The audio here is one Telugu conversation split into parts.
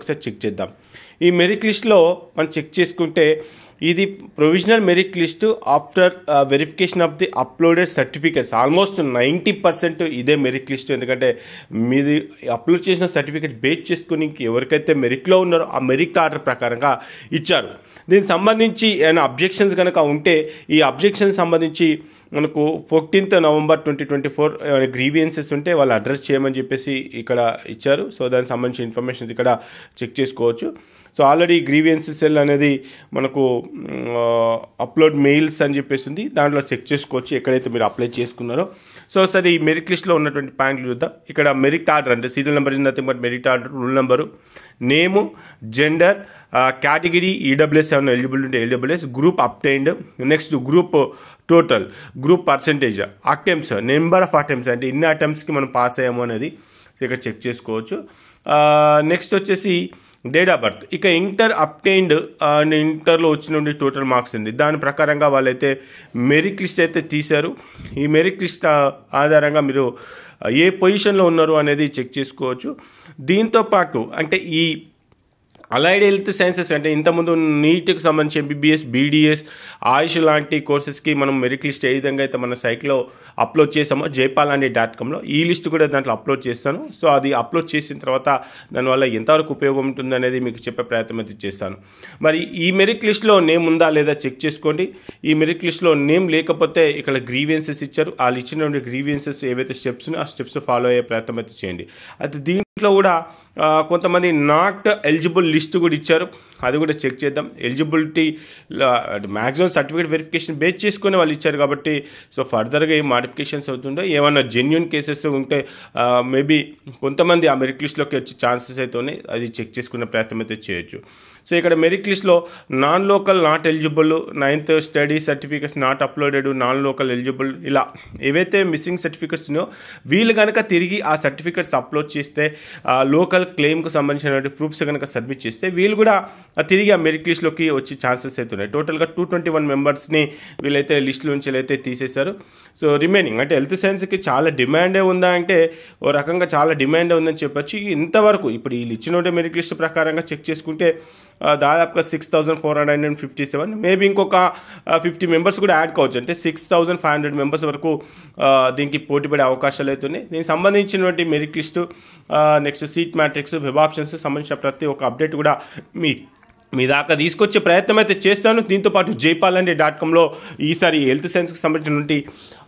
ఒకసారి చెక్ చేద్దాం. ఈ మెరిట్ లిస్ట్లో మనం చెక్ చేసుకుంటే ఇది provisional merit list after verification of the uploaded certificates. Almost 90% ఇదే మెరిట్ లిస్ట్. ఎందుకంటే మీది అప్లోడ్ చేసిన సర్టిఫికేట్ బేస్ చేసుకుని ఎవరికైతే మెరిట్లో ఉన్నారో ఆ మెరిట్ ఆర్డర్ ప్రకారంగా ఇచ్చారు. దీనికి సంబంధించి ఏమైనా అబ్జెక్షన్స్ కనుక ఉంటే ఈ అబ్జెక్షన్ సంబంధించి మనకు 14th November 2024 గ్రీవియన్సెస్ ఉంటే వాళ్ళు అడ్రస్ చేయమని చెప్పేసి ఇక్కడ ఇచ్చారు. సో దానికి సంబంధించిన ఇన్ఫర్మేషన్ ఇక్కడ చెక్ చేసుకోవచ్చు. సో ఆల్రెడీ గ్రీవియన్సెస్ సెల్ అనేది మనకు అప్లోడ్ మెయిల్స్ అని చెప్పేసి ఉంది, దాంట్లో చెక్ చేసుకోవచ్చు ఎక్కడైతే మీరు అప్లై చేసుకున్నారో. సో సరే ఈ మెరిట్ లిస్ట్లో ఉన్నటువంటి పాయింట్లు చూద్దాం. ఇక్కడ మెరిట్ ఆర్డర్ అంటే serial number is nothing but merit order, rule number, name, gender, category EWS ఏమైనా ఎలిజిబుల్ ఉంటే EWS, group obtained, next group total, group percentage, attempts, number of attempts అంటే ఇన్ని అటెంప్ట్స్కి మనం పాస్ అయ్యాము అనేది ఇక్కడ చెక్ చేసుకోవచ్చు. నెక్స్ట్ వచ్చేసి డేట్ ఆఫ్ బర్త్. ఇక ఇంటర్ అప్టైన్డ్ అండ్ ఇంటర్లో వచ్చిన టోటల్ మార్క్స్ ఉంది, దాని ప్రకారంగా వాళ్ళైతే మెరిట్ లిస్ట్ అయితే తీశారు. ఈ మెరిట్ లిస్ట్ ఆధారంగా మీరు ఏ పొజిషన్లో ఉన్నారు అనేది చెక్ చేసుకోవచ్చు. దీంతోపాటు అంటే ఈ అలైడ్ హెల్త్ సైన్సెస్ అంటే ఇంతకుముందు నీట్కి సంబంధించి ఎంబీబీఎస్, బీడీఎస్, ఆయుష్ లాంటి కోర్సెస్కి మనం మెరిట్ లిస్ట్ ఏ విధంగా అయితే మన సైట్లో అప్లోడ్ చేసామో jaypal.com ఈ లిస్ట్ కూడా దాంట్లో అప్లోడ్ చేస్తాను. సో అది అప్లోడ్ చేసిన తర్వాత దానివల్ల ఎంతవరకు ఉపయోగం ఉంటుంది అనేది మీకు చెప్పే ప్రయత్నం అయితే చేస్తాను. మరి ఈ మెరిట్ లిస్ట్లో నేమ్ ఉందా లేదా చెక్ చేసుకోండి. ఈ మెరిట్ లిస్ట్లో నేమ్ లేకపోతే ఇక్కడ గ్రీవియన్సెస్ ఇచ్చారు, వాళ్ళు ఇచ్చినటువంటి గ్రీవియన్సెస్ ఏవైతే స్టెప్స్ ఉన్నాయో ఆ స్టెప్స్ ఫాలో అయ్యే ప్రయత్నం అయితే చేయండి. అయితే దీంట్లో కూడా కొంతమంది నాట్ ఎలిజిబుల్ లిస్ట్ కూడా ఇచ్చారు, అది కూడా చెక్ చేద్దాం. Eligibility maximum certificate verification base చేసుకుని వాళ్ళు ఇచ్చారు కాబట్టి సో ఫర్దర్గా ఏ మాడిఫికేషన్స్ అవుతుందో ఏమన్నా జెన్యున్ కేసెస్ ఉంటే మేబీ కొంతమంది ఆ మెరిట్ లిస్ట్లోకి వచ్చే ఛాన్సెస్ అయితే ఉన్నాయి, అది చెక్ చేసుకునే ప్రయత్నం అయితే చేయొచ్చు. సో ఇక్కడ మెరిట్ లిస్ట్లో non local not eligible, 9th study certificates not uploaded, non local eligible, ఇలా ఏవైతే మిస్సింగ్ సర్టిఫికేట్స్ ఉన్నాయో వీళ్ళు కనుక తిరిగి ఆ సర్టిఫికేట్స్ అప్లోడ్ చేస్తే లోకల్ క్లెయిమ్కి సంబంధించినటువంటి ప్రూఫ్స్ కనుక సబ్మిట్ చేస్తే వీళ్ళు కూడా తిరిగి ఆ మెరిట్ లిస్ట్లోకి వచ్చే ఛాన్సెస్ అయితే ఉన్నాయి. టోటల్గా 221 మెంబర్స్ని వీళ్ళైతే లిస్ట్ నుంచి అయితే తీసేశారు. సో రిమైనింగ్ అంటే హెల్త్ సైన్స్కి చాలా డిమాండే ఉందా అంటే ఓ రకంగా చాలా డిమాండే ఉందని చెప్పొచ్చు. ఇంతవరకు ఇప్పుడు వీళ్ళు ఇచ్చిన మెరిట్ లిస్ట్ ప్రకారంగా చెక్ చేసుకుంటే దాదాపుగా 6,457, మేబీ ఇంకొక 50 మెంబర్స్ కూడా యాడ్ కావచ్చు, అంటే 6,500 మెంబర్స్ వరకు దీనికి పోటీపడే అవకాశాలు అవుతున్నాయి. దీనికి సంబంధించినటువంటి merit list, next seat matrix, web options సంబంధించిన ప్రతి ఒక్క అప్డేట్ కూడా మీ దాకా తీసుకొచ్చే ప్రయత్నం అయితే చేస్తాను. దీంతోపాటు jaypal.comలో ఈసారి హెల్త్ సైన్స్కి సంబంధించినటువంటి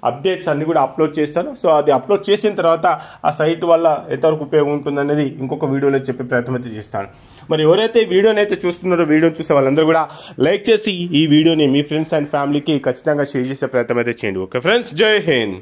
అప్డేట్స్ అన్నీ కూడా అప్లోడ్ చేస్తాను. సో అది అప్లోడ్ చేసిన తర్వాత ఆ సైట్ వల్ల ఎంతవరకు ఉపయోగం ఉంటుందనేది ఇంకొక వీడియోలో చెప్పే ప్రయత్నం అయితే చేస్తాను. మరి ఎవరైతే వీడియోని అయితే చూస్తున్నారో వీడియోని చూసే వాళ్ళందరూ కూడా లైక్ చేసి ఈ వీడియోని మీ ఫ్రెండ్స్ అండ్ ఫ్యామిలీకి ఖచ్చితంగా షేర్ చేసే ప్రయత్నం అయితే చేయండి. ఓకే ఫ్రెండ్స్, జై హింద్.